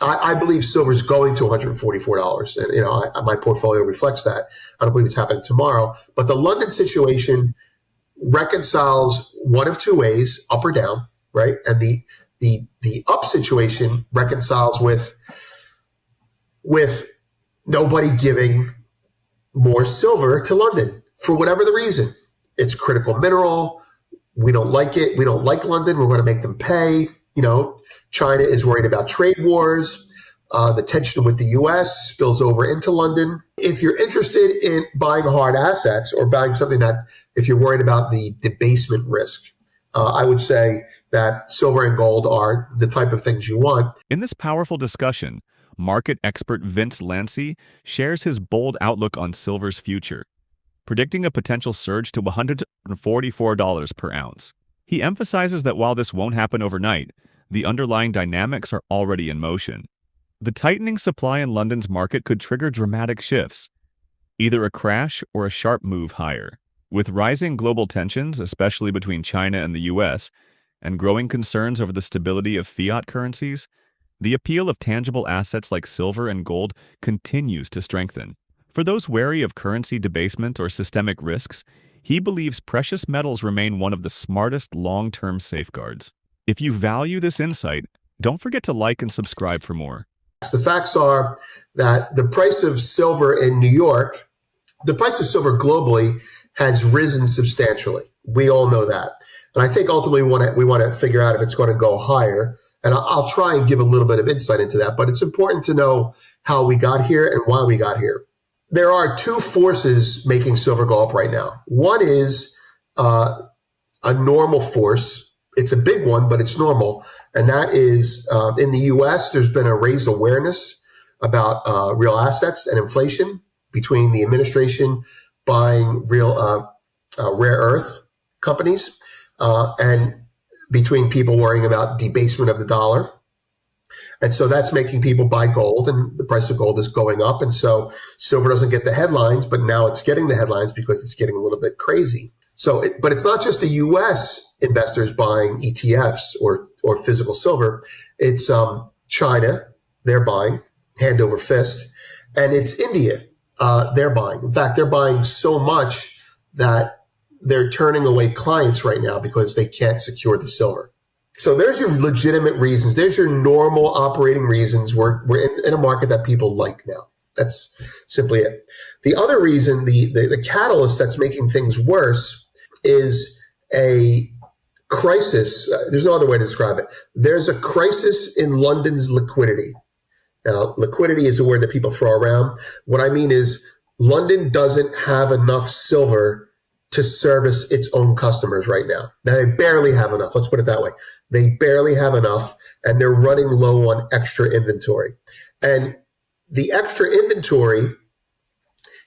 I believe silver is going to $144, and my portfolio reflects that. I don't believe it's happening tomorrow, but the London situation reconciles one of two ways, up or down, right? And the up situation reconciles with nobody giving more silver to London for whatever the reason. It's critical mineral. We don't like it. We don't like London. We're going to make them pay. China is worried about trade wars. The tension with the U.S. spills over into London. If you're interested in buying hard assets or buying something that, if you're worried about the debasement risk, I would say that silver and gold are the type of things you want. In this powerful discussion, market expert Vince Lanci shares his bold outlook on silver's future, predicting a potential surge to $144 per ounce. He emphasizes that while this won't happen overnight, the underlying dynamics are already in motion. The tightening supply in London's market could trigger dramatic shifts, either a crash or a sharp move higher. With rising global tensions, especially between China and the US, and growing concerns over the stability of fiat currencies, the appeal of tangible assets like silver and gold continues to strengthen. For those wary of currency debasement or systemic risks, he believes precious metals remain one of the smartest long-term safeguards. If you value this insight, don't forget to like and subscribe for more. The facts are that the price of silver in New York, the price of silver globally has risen substantially. We all know that. And I think ultimately we want to figure out if it's going to go higher. And I'll try and give a little bit of insight into that. But it's important to know how we got here and why we got here. There are two forces making silver go up right now. One is a normal force. It's a big one, but it's normal. And that is in the U.S., there's been a raised awareness about real assets and inflation between the administration buying real rare earth companies and between people worrying about debasement of the dollar. And so that's making people buy gold, and the price of gold is going up. And so silver doesn't get the headlines, but now it's getting the headlines because it's getting a little bit crazy. But it's not just the U.S. investors buying ETFs or physical silver. It's China, they're buying hand over fist, and it's India, they're buying. In fact, they're buying so much that they're turning away clients right now because they can't secure the silver. So there's your legitimate reasons. There's your normal operating reasons. We're in a market that people like now. That's simply it. The other reason, the catalyst that's making things worse is a crisis. There's no other way to describe it. There's a crisis in London's liquidity. Now, liquidity is a word that people throw around. What I mean is London doesn't have enough silver to service its own customers right now. Now, they barely have enough. Let's put it that way. They barely have enough, and they're running low on extra inventory. And the extra inventory,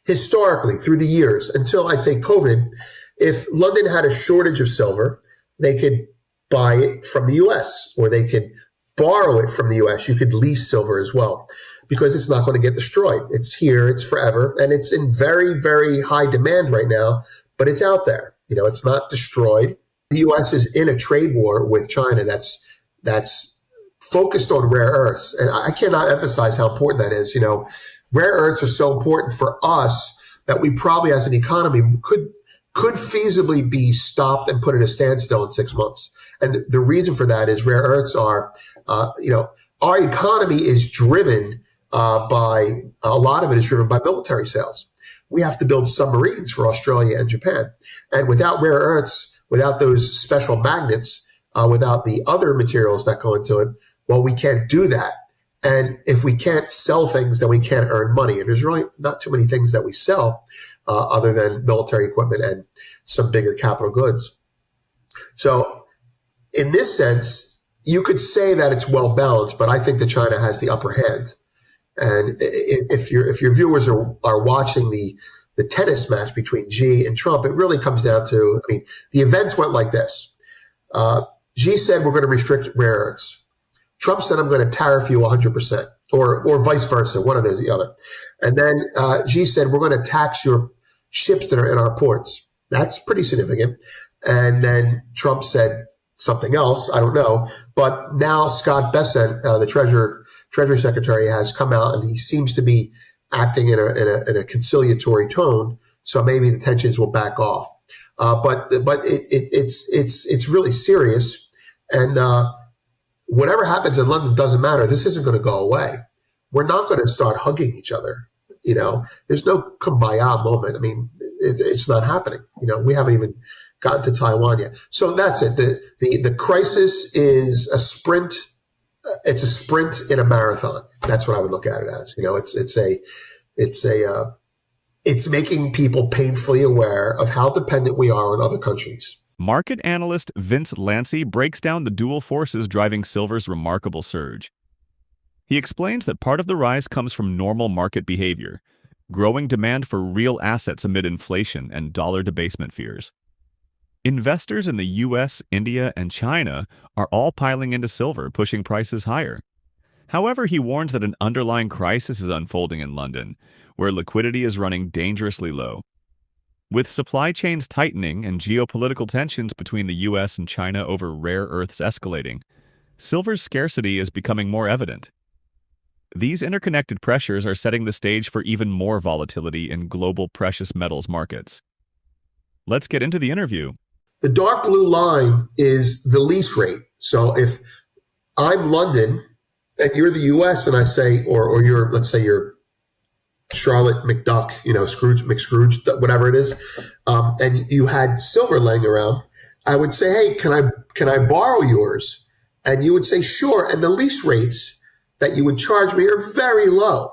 historically, through the years, until I'd say COVID, if London had a shortage of silver, they could buy it from the U.S. or they could borrow it from the U.S. You could lease silver as well because it's not going to get destroyed. It's here, it's forever, and it's in very, very high demand right now, but it's out there. It's not destroyed. The U.S. is in a trade war with China that's focused on rare earths. And I cannot emphasize how important that is. Rare earths are so important for us that we probably as an economy could feasibly be stopped and put at a standstill in 6 months. And the reason for that is rare earths are, our economy is driven by, a lot of it is driven by military sales. We have to build submarines for Australia and Japan. And without rare earths, without those special magnets, without the other materials that go into it, well, we can't do that. And if we can't sell things, then we can't earn money. And there's really not too many things that we sell other than military equipment and some bigger capital goods. So in this sense, you could say that it's well balanced, but I think that China has the upper hand. And if your viewers are watching the tennis match between Xi and Trump, it really comes down to, the events went like this. Xi said, we're going to restrict rare earths. Trump said, I'm going to tariff you 100%, or vice versa, one of those or the other. And then Xi said, we're going to tax your ships that are in our ports. That's pretty significant. And then Trump said something else, I don't know. But now Scott Bessent, the Treasury Secretary, has come out and he seems to be acting in a conciliatory tone. So maybe the tensions will back off. But it's really serious. And whatever happens in London doesn't matter. This isn't going to go away. We're not going to start hugging each other. There's no kumbaya moment. I mean, it's not happening. We haven't even gotten to Taiwan yet. So that's it. The crisis is a sprint. It's a sprint in a marathon. That's what I would look at it as. It's making people painfully aware of how dependent we are on other countries. Market analyst Vince Lanci breaks down the dual forces driving silver's remarkable surge. He explains that part of the rise comes from normal market behavior, growing demand for real assets amid inflation and dollar debasement fears. Investors in the US, India, and China are all piling into silver, pushing prices higher. However, he warns that an underlying crisis is unfolding in London, where liquidity is running dangerously low. With supply chains tightening and geopolitical tensions between the US and China over rare earths escalating, silver's scarcity is becoming more evident. These interconnected pressures are setting the stage for even more volatility in global precious metals markets. Let's get into the interview. The dark blue line is the lease rate. So if I'm London and you're the US and I say, or you're, let's say you're Charlotte McDuck, Scrooge, McScrooge, whatever it is, and you had silver laying around, I would say, hey, can I borrow yours? And you would say, sure. And the lease rates that you would charge me are very low,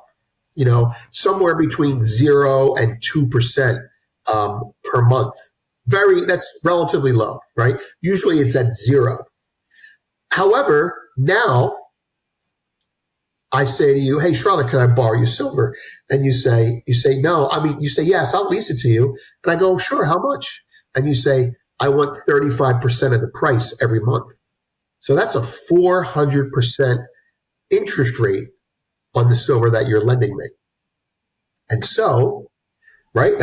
somewhere between 0 and 2% per month. That's relatively low, right? Usually it's at 0. However, now I say to you, hey, Charlotte, can I borrow your silver? And you say no. You say, yes, I'll lease it to you. And I go, sure, how much? And you say, I want 35% of the price every month. So that's a 400% interest rate on the silver that you're lending me. And so, right,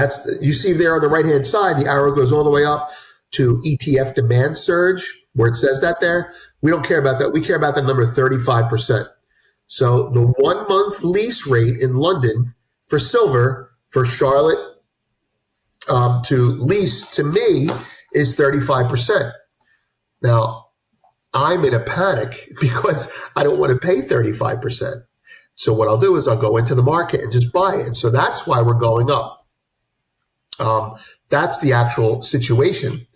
you see there on the right-hand side, the arrow goes all the way up to ETF demand surge, where it says that there. We don't care about that. We care about the number 35%. So the 1-month lease rate in London for silver for Charlotte to lease to me is 35%. Now, I'm in a panic because I don't want to pay 35%. So what I'll do is I'll go into the market and just buy it. And so that's why we're going up. That's the actual situation.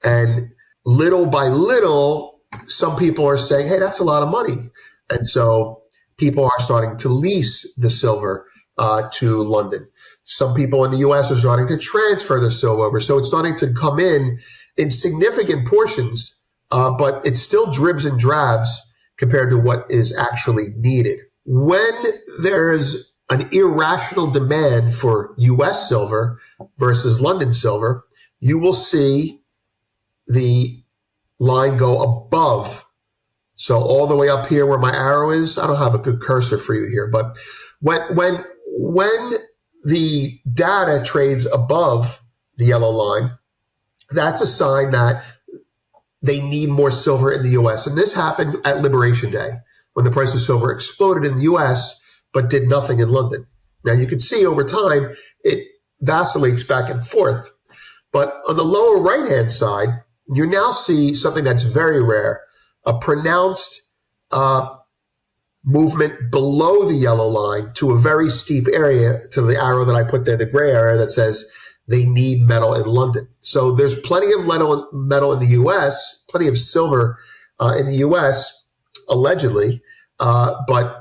And little by little, some people are saying, hey, that's a lot of money. And so people are starting to lease the silver to London. Some people in the US are starting to transfer the silver over. So it's starting to come in significant portions, but it still dribs and drabs compared to what is actually needed. When there's an irrational demand for US silver versus London silver, you will see the line go above. So all the way up here where my arrow is, I don't have a good cursor for you here, but when the data trades above the yellow line, that's a sign that they need more silver in the US. And this happened at Liberation Day when the price of silver exploded in the US, but did nothing in London. Now you can see over time, it vacillates back and forth. But on the lower right-hand side, you now see something that's very rare, a pronounced movement below the yellow line to a very steep area, to the arrow that I put there, the gray area that says they need metal in London. So there's plenty of metal in the US, plenty of silver in the US, allegedly, but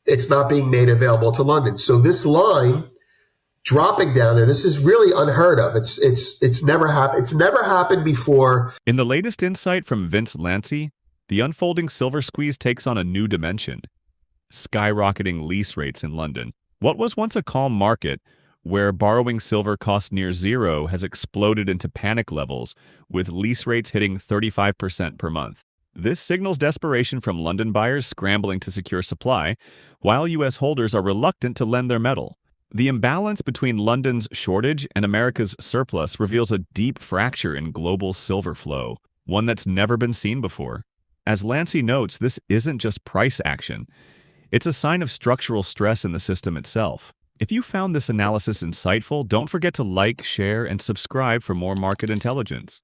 it's not being made available to London. So this line dropping down there, this is really unheard of. It's never happened. It's never happened before. In the latest insight from Vince Lanci, the unfolding silver squeeze takes on a new dimension: skyrocketing lease rates in London. What was once a calm market, where borrowing silver cost near zero, has exploded into panic levels, with lease rates hitting 35% per month. This signals desperation from London buyers scrambling to secure supply, while U.S. holders are reluctant to lend their metal. The imbalance between London's shortage and America's surplus reveals a deep fracture in global silver flow, one that's never been seen before. As Lanci notes, this isn't just price action. It's a sign of structural stress in the system itself. If you found this analysis insightful, don't forget to like, share, and subscribe for more market intelligence.